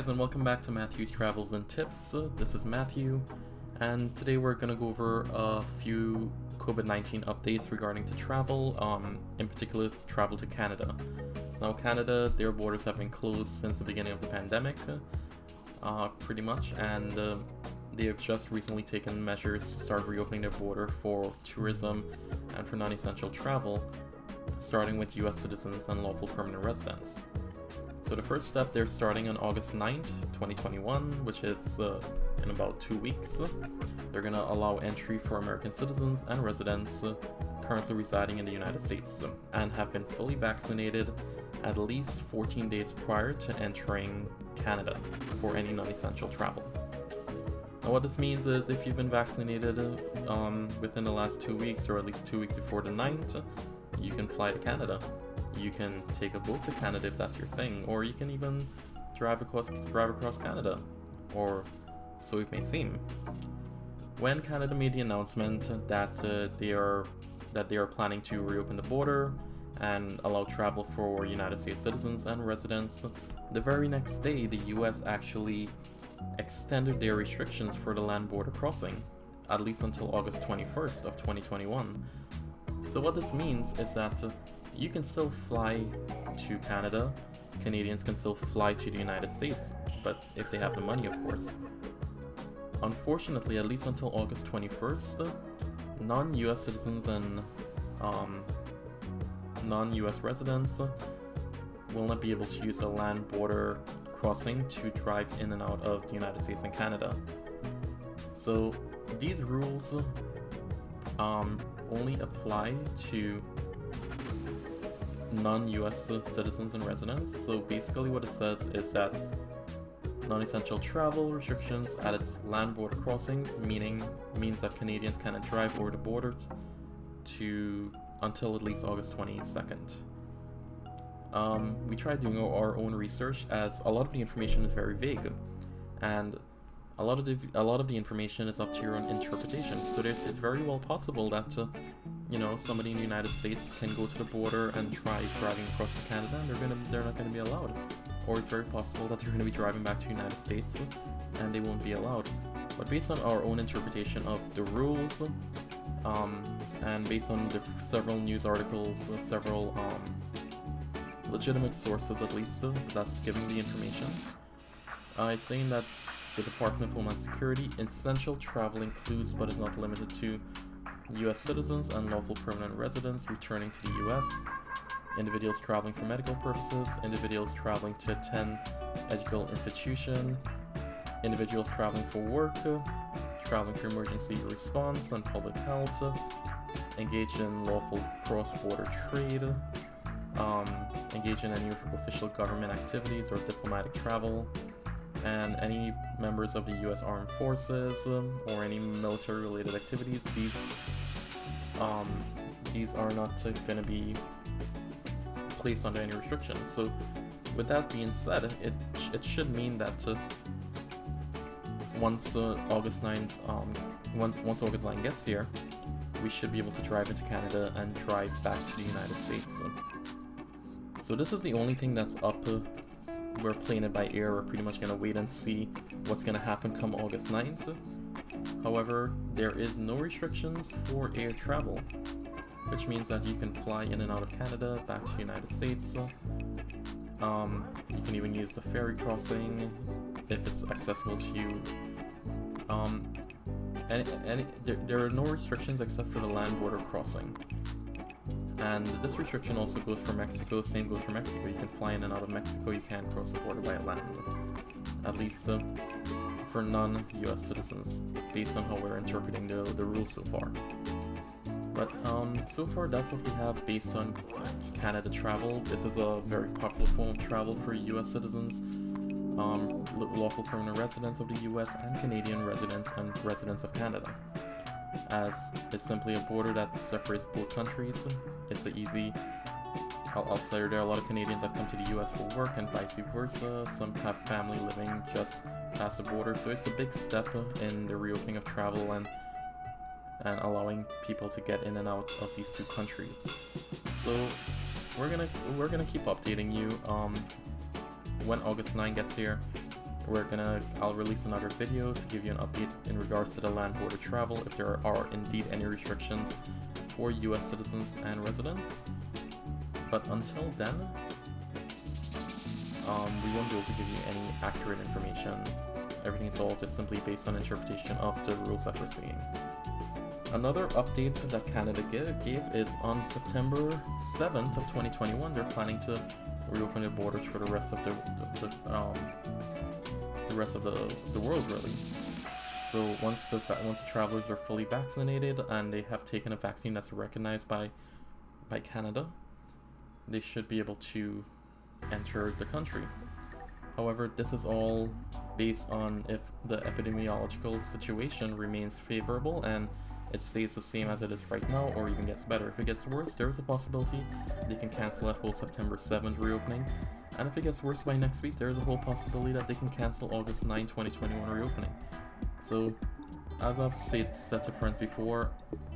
guys, and welcome back to Matthew's Travels and Tips. This is Matthew, and today we're going to go over a few COVID-19 updates regarding to travel, in particular travel to Canada. Now Canada, their borders have been closed since the beginning of the pandemic, pretty much, and they have just recently taken measures to start reopening their border for tourism and for non-essential travel, starting with US citizens and lawful permanent residents. So the first step, they're starting on August 9th, 2021, which is in about 2 weeks. They're going to allow entry for American citizens and residents currently residing in the United States and have been fully vaccinated at least 14 days prior to entering Canada for any non-essential travel. Now what this means is if you've been vaccinated within the last 2 weeks, or at least 2 weeks before the 9th, you can fly to Canada. You can take a boat to Canada if that's your thing, or you can even drive across Canada, or so it may seem. When Canada made the announcement that they are planning to reopen the border and allow travel for United States citizens and residents, the very next day the US actually extended their restrictions for the land border crossing, at least until August 21st of 2021. So what this means is that you can still fly to Canada, Canadians can still fly to the United States, but if they have the money, of course. Unfortunately, at least until August 21st, non-US citizens and non-US residents will not be able to use the land border crossing to drive in and out of the United States and Canada. So these rules only apply to non-US citizens and residents. So basically what it says is that non-essential travel restrictions at its land border crossings means that Canadians cannot drive over the borders until at least August 22nd. We tried doing our own research, as a lot of the information is very vague, and a lot of the information is up to your own interpretation. So it's very well possible that somebody in the United States can go to the border and try driving across to Canada, and they're not going to be allowed. Or it's very possible that they're going to be driving back to the United States and they won't be allowed. But based on our own interpretation of the rules, and based on the several news articles, several legitimate sources at least that's giving the information, it's saying that the Department of Homeland Security essential travel includes but is not limited to US citizens and lawful permanent residents returning to the US, individuals traveling for medical purposes, individuals traveling to attend educational institution, individuals traveling for work, traveling for emergency response and public health, engaged in lawful cross-border trade, engaged in any official government activities or diplomatic travel, and any members of the US Armed Forces or any military-related activities. These are not going to be placed under any restrictions. So with that being said, it should mean that once August 9 gets here, we should be able to drive into Canada and drive back to the United States. So this is the only thing that's up. We're playing it by ear. We're pretty much going to wait and see what's going to happen come August 9th. However, there is no restrictions for air travel, which means that you can fly in and out of Canada back to the United States. You can even use the ferry crossing if it's accessible to you. There are no restrictions except for the land border crossing. And this restriction also goes for Mexico. Same goes for Mexico. You can fly in and out of Mexico. You can't cross the border by land, at least for non-US citizens, based on how we're interpreting the rules so far. But so far that's what we have based on Canada travel. This is a very popular form of travel for US citizens, lawful permanent residents of the US, and Canadian residents and residents of Canada, as it's simply a border that separates both countries. It's an easy, I'll say there are a lot of Canadians that come to the US for work and vice versa. Some have family living just past the border, so it's a big step in the reopening of travel and allowing people to get in and out of these two countries. So we're gonna keep updating you when August 9 gets here. I'll release another video to give you an update in regards to the land border travel, if there are indeed any restrictions for US citizens and residents. But until then, we won't be able to give you any accurate information. Everything is all just simply based on interpretation of the rules that we're seeing. Another update that Canada gave is on September 7th of 2021, they're planning to reopen their borders for the rest of the rest of the world, really. So once the travelers are fully vaccinated and they have taken a vaccine that's recognized by Canada, they should be able to enter the country. However, this is all based on if the epidemiological situation remains favorable and it stays the same as it is right now, or even gets better. If it gets worse, there is a possibility they can cancel that whole September 7th reopening. And if it gets worse by next week, there is a whole possibility that they can cancel August 9, 2021 reopening. So, as I've said to friends before,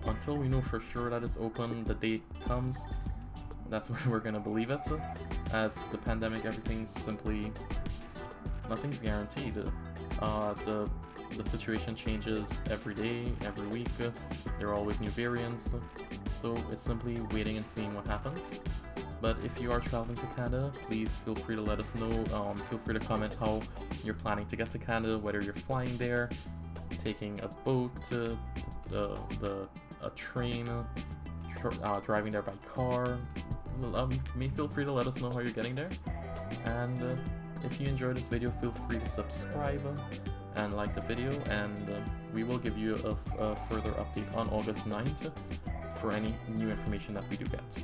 until we know for sure that it's open, the date comes, that's when we're gonna believe it. As the pandemic, nothing's guaranteed. The situation changes every day, every week. There are always new variants, so it's simply waiting and seeing what happens. But if you are traveling to Canada, please feel free to let us know. Feel free to comment how you're planning to get to Canada, whether you're flying there, taking a boat, a train, driving there by car. Feel free to let us know how you're getting there. And if you enjoyed this video, feel free to subscribe and like the video, and we will give you a further update on August 9th for any new information that we do get.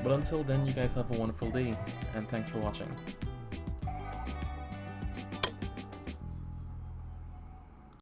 But until then, you guys have a wonderful day, and thanks for watching.